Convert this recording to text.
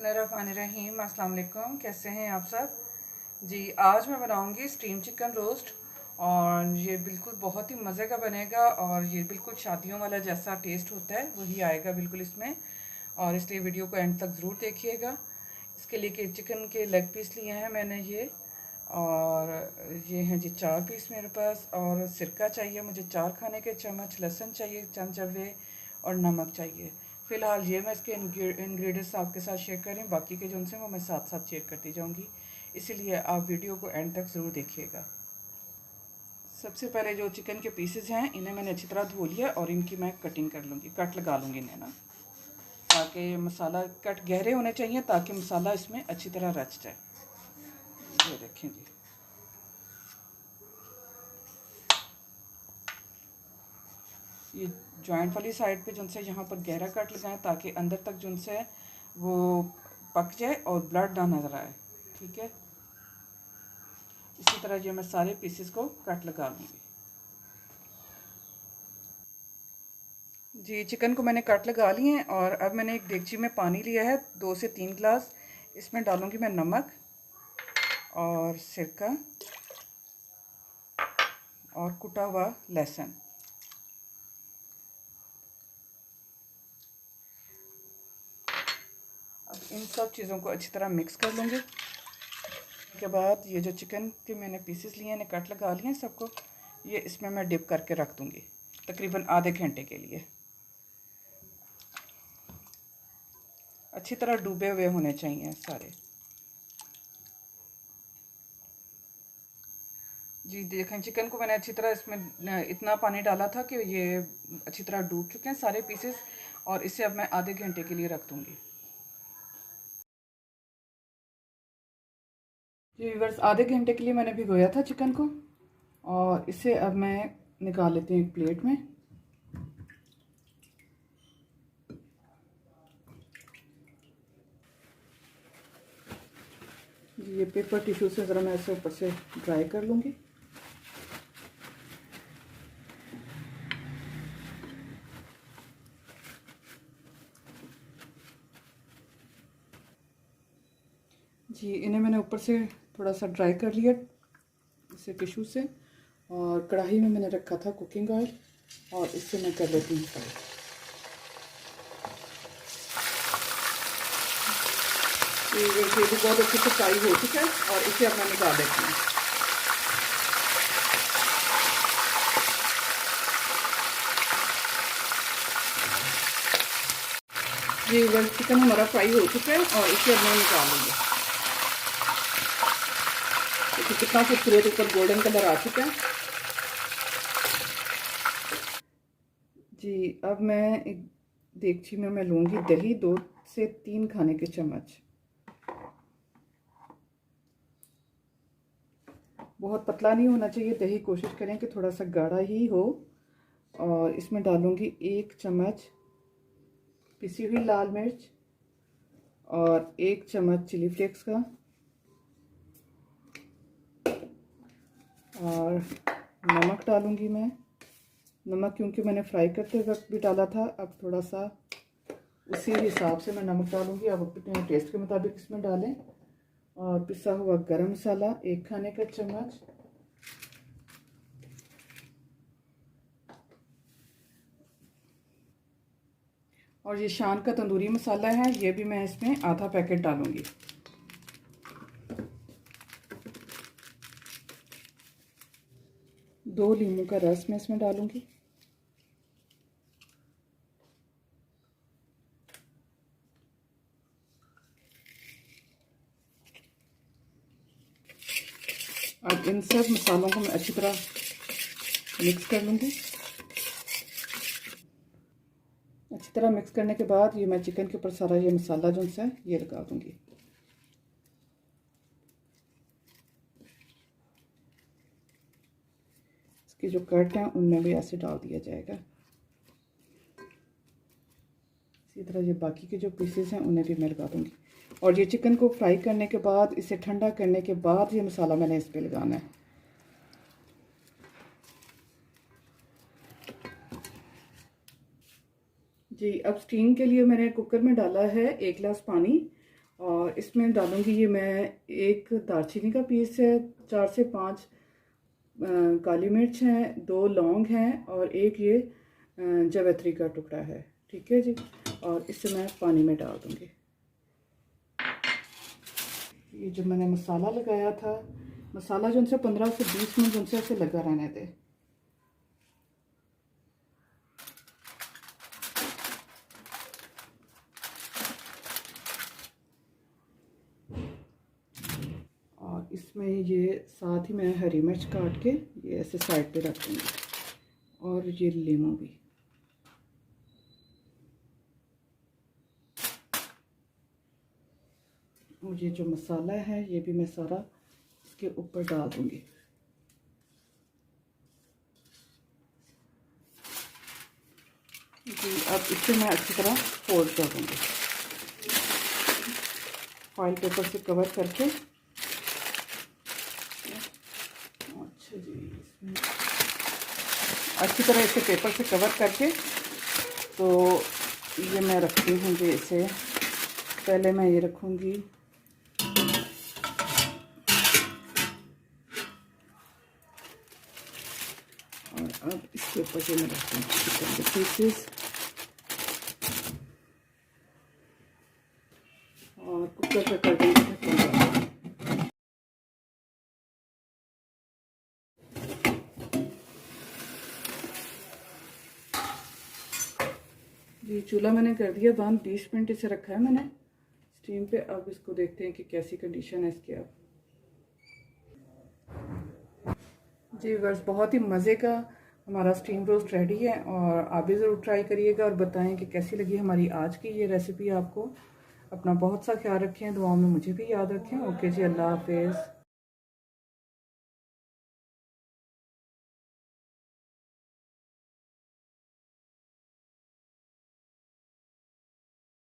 बिस्मिल्लाहिर्रहमानिर्रहीम। अस्सलाम वालेकुम। कैसे हैं आप सब जी। आज मैं बनाऊंगी स्टीम चिकन रोस्ट और ये बिल्कुल बहुत ही मज़े का बनेगा और ये बिल्कुल शादियों वाला जैसा टेस्ट होता है वही आएगा बिल्कुल इसमें। और इसलिए वीडियो को एंड तक ज़रूर देखिएगा। इसके लिए चिकन के लेग पीस लिए हैं मैंने ये, और ये हैं जी 4 पीस मेरे पास। और सिरका चाहिए मुझे 4 खाने के चम्मच, लहसुन चाहिए चंद जवे और नमक चाहिए। फ़िलहाल ये मैं इसके इंग्रेडिएंट्स आपके साथ शेयर करें, बाकी के जो उनसे वो मैं साथ साथ शेयर करती जाऊंगी, इसीलिए आप वीडियो को एंड तक ज़रूर देखिएगा। सबसे पहले जो चिकन के पीसेस हैं इन्हें मैंने अच्छी तरह धो लिया और इनकी मैं कटिंग कर लूँगी, कट लगा लूँगी इन्हें ना, ताकि मसाला कट गहरे होने चाहिए ताकि मसाला इसमें अच्छी तरह रच जाए। ये देखें जी, ये जॉइंट वाली साइड पे जो से यहाँ पर गहरा कट लगाएं ताकि अंदर तक जो से वो पक जाए और ब्लड ना नज़र आए। ठीक है, इसी तरह ये मैं सारे पीसेस को कट लगा लूँगी जी। चिकन को मैंने कट लगा लिए हैं और अब मैंने एक देगची में पानी लिया है 2 से 3 गिलास। इसमें डालूँगी मैं नमक और सिरका और कुटा हुआ लहसुन। अब इन सब चीज़ों को अच्छी तरह मिक्स कर लूँगी। के बाद ये जो चिकन के मैंने पीसेस लिए हैं कट लगा लिए हैं सबको, ये इसमें मैं डिप करके रख दूँगी तकरीबन आधे घंटे के लिए। अच्छी तरह डूबे हुए होने चाहिए सारे जी। देखें चिकन को मैंने अच्छी तरह इसमें इतना पानी डाला था कि ये अच्छी तरह डूब चुके हैं सारे पीसेस, और इसे अब मैं आधे घंटे के लिए रख दूँगी जी। व्यूअर्स, आधे घंटे के लिए मैंने भिगोया था चिकन को और इसे अब मैं निकाल लेती हूँ एक प्लेट में। ये पेपर टिश्यू से ज़रा मैं इसे ऊपर से ड्राई कर लूँगी। जी, इन्हें मैंने ऊपर से थोड़ा सा ड्राई कर लिया इसे टिश्यू से, और कढ़ाई में मैंने रखा था कुकिंग ऑयल और इससे मैं कर लेती हूँ फ्राई। ये भी बहुत अच्छे से फ्राई हो चुका है और इसे अब मैं निकाल देती हूँ। ये वेल चिकन हमारा फ्राई हो चुका है और इसे अब मैं निकाल लूँगी। देखिए कितना खूबसूरत ऊपर गोल्डन कलर आ चुका है जी। अब मैं एक देगची में मैं लूँगी दही 2 से 3 खाने के चम्मच। बहुत पतला नहीं होना चाहिए दही, कोशिश करें कि थोड़ा सा गाढ़ा ही हो। और इसमें डालूँगी 1 चम्मच पिसी हुई लाल मिर्च और 1 चम्मच चिली फ्लेक्स का, और नमक डालूँगी मैं। नमक क्योंकि मैंने फ्राई करते वक्त भी डाला था, अब थोड़ा सा उसी हिसाब से मैं नमक डालूँगी। आप अपने टेस्ट के मुताबिक इसमें डालें। और पिसा हुआ गरम मसाला 1 खाने का चम्मच, और ये शान का तंदूरी मसाला है, ये भी मैं इसमें आधा पैकेट डालूँगी। दो नींबू का रस मैं इसमें डालूँगी। अब इन सब मसालों को मैं अच्छी तरह मिक्स कर लूँगी। अच्छी तरह मिक्स करने के बाद ये मैं चिकन के ऊपर सारा ये मसाला जो है ये लगा दूँगी। इसके जो कट हैं उनमें भी ऐसे डाल दिया जाएगा। इसी तरह ये बाकी के जो पीसेस हैं उन्हें भी मैं लगा दूँगी। और ये चिकन को फ्राई करने के बाद, इसे ठंडा करने के बाद ये मसाला मैंने इस पर लगाना है। जी, अब स्टीम के लिए मैंने कुकर में डाला है 1 गिलास पानी और इसमें डालूँगी ये मैं एक दालचीनी का पीस है, 4 से 5 काली मिर्च हैं, 2 लौंग हैं और एक ये जावित्री का टुकड़ा है। ठीक है जी। और इसे मैं पानी में डाल दूँगी। ये जो मैंने मसाला लगाया था, मसाला जो उनसे 15 से 20 मिनट उनसे ऐसे लगा रहने दे। और इसमें ये साथ ही मैं हरी मिर्च काट के ये ऐसे साइड पे रख दूँगी और ये लीमू भी। और ये जो मसाला है ये भी मैं सारा इसके ऊपर डाल दूँगी। जी अब इसे मैं अच्छी तरह फोल्ड कर दूँगी, फॉइल पेपर से कवर करके। अच्छा जी, इसमें अच्छी तरह इसे पेपर से कवर करके तो ये मैं रखती हूँ जी। इसे पहले मैं ये रखूँगी और अब इसके ऊपर से मैं रखूँगी चिकन के पीसेस और कुकर पे कर देंगे। जी चूल्हा मैंने कर दिया बंद, 20 मिनट इसे रखा है मैंने स्टीम पे। अब इसको देखते हैं कि कैसी कंडीशन है इसकी। अब जी बस बहुत ही मज़े का हमारा स्टीम रोस्ट रेडी है और आप भी ज़रूर ट्राई करिएगा और बताएं कि कैसी लगी हमारी आज की ये रेसिपी आपको। अपना बहुत सा ख्याल रखें, दुआओं में मुझे भी याद रखें। ओके जी, अल्लाह हाफिज़।